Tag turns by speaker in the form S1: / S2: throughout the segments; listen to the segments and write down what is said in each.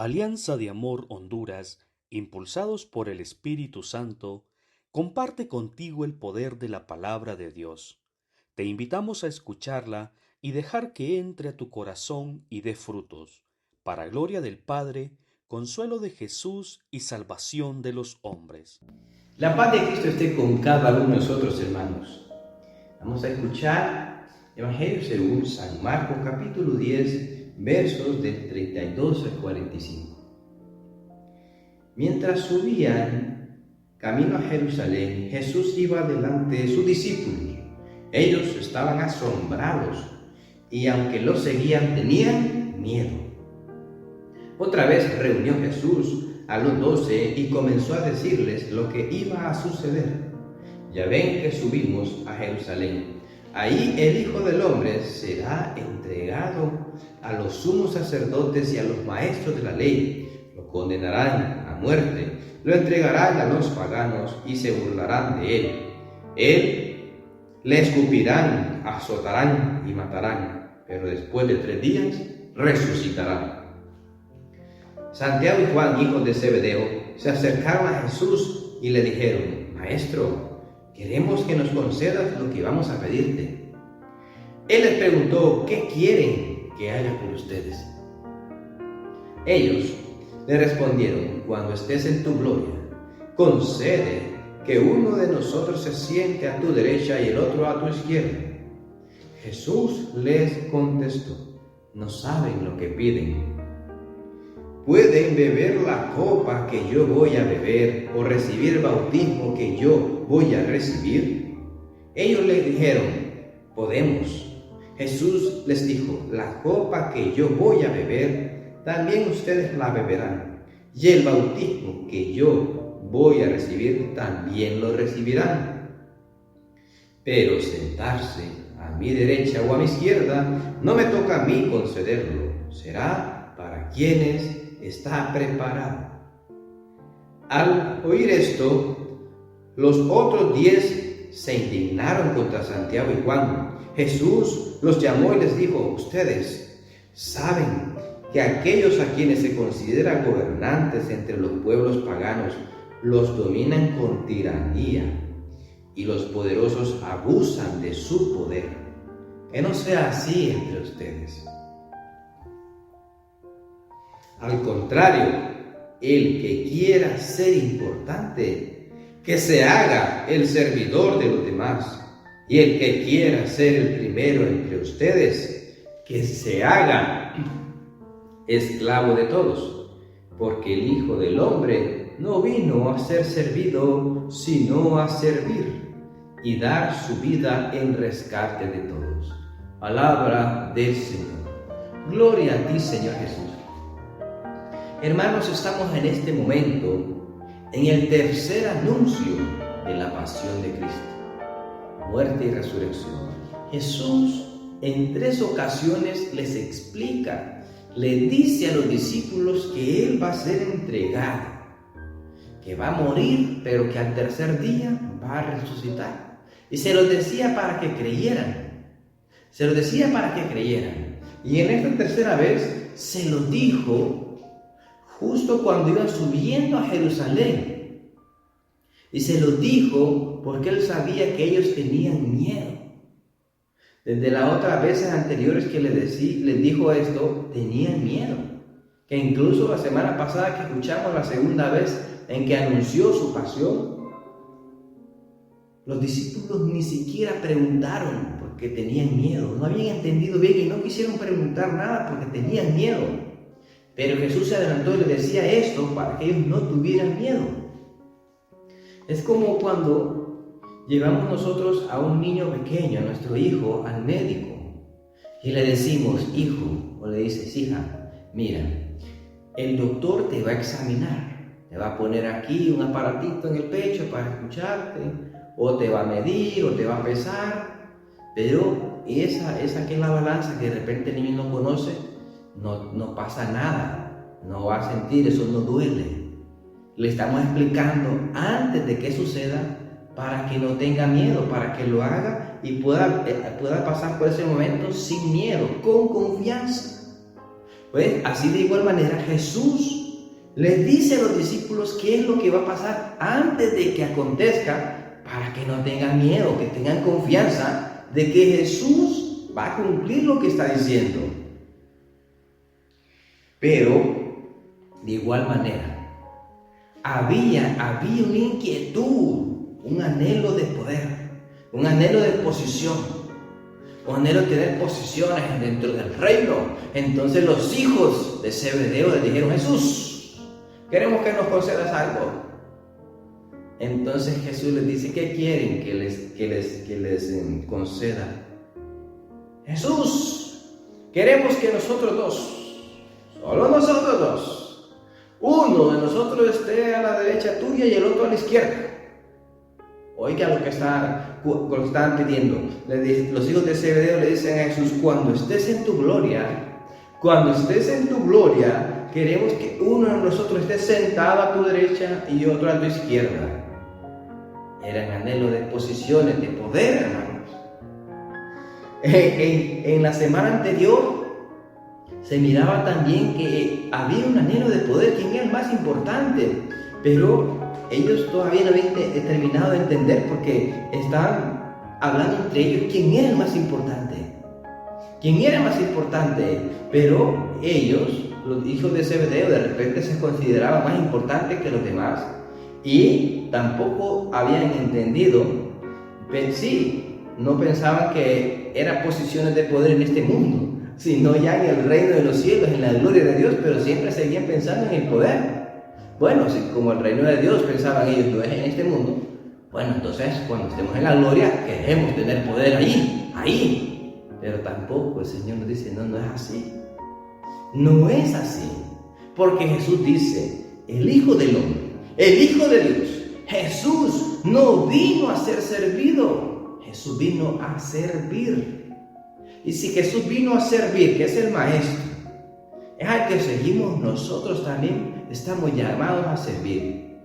S1: Alianza de Amor Honduras, impulsados por el Espíritu Santo, comparte contigo el poder de la palabra de Dios. Te invitamos a escucharla y dejar que entre a tu corazón y dé frutos, para gloria del Padre, consuelo de Jesús y salvación de los hombres.
S2: La paz de Cristo esté con cada uno de nosotros, hermanos. Vamos a escuchar Evangelio según San Marcos, capítulo 10, versos del 32 al 45. Mientras subían camino a Jerusalén, Jesús iba delante de sus discípulos. Ellos estaban asombrados y aunque lo seguían, tenían miedo. Otra vez reunió Jesús a los 12 y comenzó a decirles lo que iba a suceder. Ya ven que subimos a Jerusalén. Ahí el Hijo del Hombre será entregado a los sumos sacerdotes y a los maestros de la ley. Lo condenarán a muerte, lo entregarán a los paganos y se burlarán de él. Le escupirán, azotarán y matarán, pero después de 3 días resucitará. Santiago y Juan, hijos de Zebedeo, se acercaron a Jesús y le dijeron: Maestro, queremos que nos concedas lo que vamos a pedirte. Él les preguntó: ¿qué quieren que haga por ustedes? Ellos le respondieron: cuando estés en tu gloria, concede que uno de nosotros se siente a tu derecha y el otro a tu izquierda. Jesús les contestó: no saben lo que piden. ¿Pueden beber la copa que yo voy a beber o recibir el bautismo que yo voy a recibir? Ellos le dijeron: podemos. Jesús les dijo: la copa que yo voy a beber, también ustedes la beberán, y el bautismo que yo voy a recibir, también lo recibirán. Pero sentarse a mi derecha o a mi izquierda no me toca a mí concederlo, será para quienes está preparado. Al oír esto, los otros 10 se indignaron contra Santiago y Juan. Jesús los llamó y les dijo: ustedes saben que aquellos a quienes se consideran gobernantes entre los pueblos paganos los dominan con tiranía y los poderosos abusan de su poder. Que no sea así entre ustedes. Al contrario, el que quiera ser importante, que se haga el servidor de los demás, y el que quiera ser el primero entre ustedes, que se haga esclavo de todos, porque el Hijo del Hombre no vino a ser servido, sino a servir y dar su vida en rescate de todos. Palabra del Señor. Gloria a ti, Señor Jesús. Hermanos, estamos en este momento en el tercer anuncio de la pasión de Cristo, muerte y resurrección. Jesús en 3 ocasiones les explica, le dice a los discípulos que Él va a ser entregado, que va a morir, pero que al tercer día va a resucitar. Y se los decía para que creyeran. Se los decía para que creyeran. Y en esta tercera vez se lo dijo justo cuando iban subiendo a Jerusalén. Y se lo dijo porque Él sabía que ellos tenían miedo. Desde las otras veces anteriores que les dijo esto, tenían miedo. Que incluso la semana pasada que escuchamos la segunda vez en que anunció su pasión, los discípulos ni siquiera preguntaron porque tenían miedo. No habían entendido bien y no quisieron preguntar nada porque tenían miedo. Pero Jesús se adelantó y le decía esto para que ellos no tuvieran miedo. Es como cuando llevamos nosotros a un niño pequeño, a nuestro hijo, al médico, y le decimos: hijo, o le dices: hija, mira, el doctor te va a examinar, te va a poner aquí un aparatito en el pecho para escucharte, o te va a medir, o te va a pesar, pero esa que es la balanza que de repente el niño no conoce, no pasa nada, no va a sentir, eso no duele. Le estamos explicando antes de que suceda para que no tenga miedo, para que lo haga y pueda pasar por ese momento sin miedo, con confianza. Pues así de igual manera Jesús les dice a los discípulos qué es lo que va a pasar antes de que acontezca, para que no tengan miedo, que tengan confianza de que Jesús va a cumplir lo que está diciendo. Pero de igual manera había una inquietud, un anhelo de poder, un anhelo de posición, un anhelo de tener posiciones dentro del reino. Entonces los hijos de Zebedeo le dijeron: Jesús, queremos que nos concedas algo. Entonces Jesús les dice: ¿qué quieren que les conceda? Jesús, queremos que nosotros dos, solo nosotros dos, uno de nosotros esté a la derecha tuya y el otro a la izquierda. Oiga lo que están pidiendo. Los hijos de Zebedeo le dicen a Jesús: cuando estés en tu gloria, queremos que uno de nosotros esté sentado a tu derecha y otro a tu izquierda. Eran anhelos de posiciones, de poder, hermanos. En la semana anterior se miraba también que había un anhelo de poder, quién era el más importante, pero ellos todavía no habían terminado de entender, porque estaban hablando entre ellos quién era el más importante. ¿Quién era más importante? Pero ellos, los hijos de Zebedeo, de repente se consideraban más importantes que los demás y tampoco habían entendido, sí, no pensaban que eran posiciones de poder en este mundo, sino ya en el reino de los cielos, en la gloria de Dios, pero siempre seguían pensando en el poder. Bueno, si como el reino de Dios pensaban ellos no es en este mundo, bueno, entonces cuando estemos en la gloria queremos tener poder ahí. Pero tampoco el Señor nos dice: no es así. No es así. Porque Jesús dice: el Hijo del Hombre, el Hijo de Dios, Jesús no vino a ser servido, Jesús vino a servir. Y si Jesús vino a servir, que es el Maestro, es al que seguimos, nosotros también estamos llamados a servir.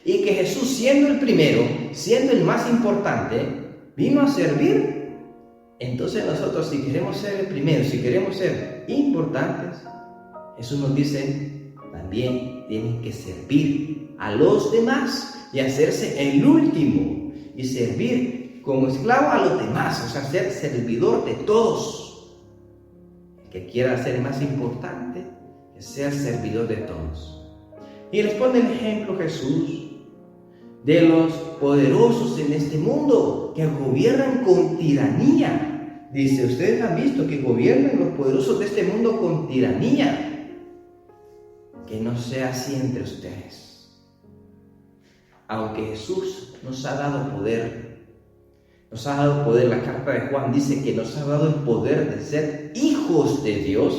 S2: Y que Jesús, siendo el primero, siendo el más importante, vino a servir. Entonces nosotros, si queremos ser el primero, si queremos ser importantes, Jesús nos dice: también tienen que servir a los demás y hacerse el último y servir como esclavo a los demás, o sea, ser servidor de todos. El que quiera ser más importante, que sea servidor de todos. Y les pone el ejemplo Jesús de los poderosos en este mundo que gobiernan con tiranía. Dice: ustedes han visto que gobiernan los poderosos de este mundo con tiranía. Que no sea así entre ustedes. Aunque Jesús nos ha dado poder, la carta de Juan dice que nos ha dado el poder de ser hijos de Dios,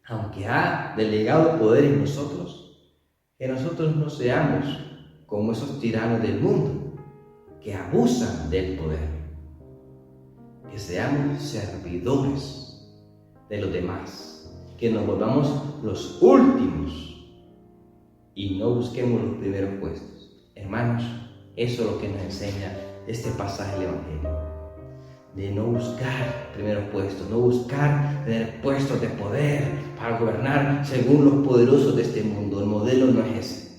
S2: aunque ha delegado poder en nosotros, que nosotros no seamos como esos tiranos del mundo que abusan del poder. Que seamos servidores de los demás, que nos volvamos los últimos y no busquemos los primeros puestos. Hermanos, eso es lo que nos enseña este pasaje del Evangelio, de no buscar primeros puestos, no buscar tener puestos de poder para gobernar según los poderosos de este mundo. El modelo no es ese,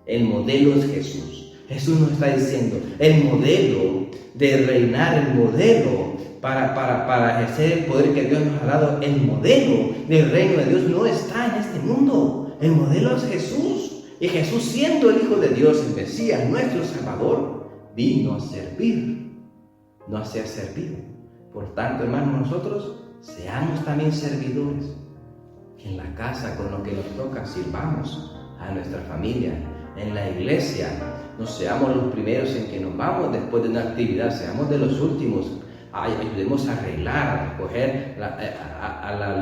S2: el modelo es Jesús. Jesús nos está diciendo: el modelo de reinar, el modelo para ejercer el poder que Dios nos ha dado, el modelo del reino de Dios no está en este mundo. El modelo es Jesús. Y Jesús, siendo el Hijo de Dios, el Mesías, nuestro Salvador, vino a servir, no a ser servido. Por tanto, hermanos, nosotros seamos también servidores. Que en la casa, con lo que nos toca, sirvamos a nuestra familia. En la iglesia, no seamos los primeros en que nos vamos después de una actividad, seamos de los últimos. Ayudemos a arreglar, a recoger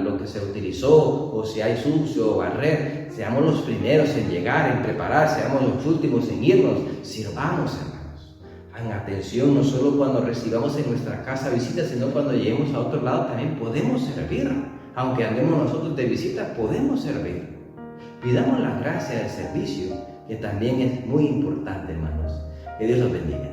S2: lo que se utilizó, o si hay sucio, barrer. Seamos los primeros en llegar, en preparar, seamos los últimos en irnos. Sirvamos, hermanos. Hagan atención, no solo cuando recibamos en nuestra casa visitas, sino cuando lleguemos a otro lado también podemos servir. Aunque andemos nosotros de visita, podemos servir. Pidamos la gracia del servicio, que también es muy importante, hermanos. Que Dios los bendiga.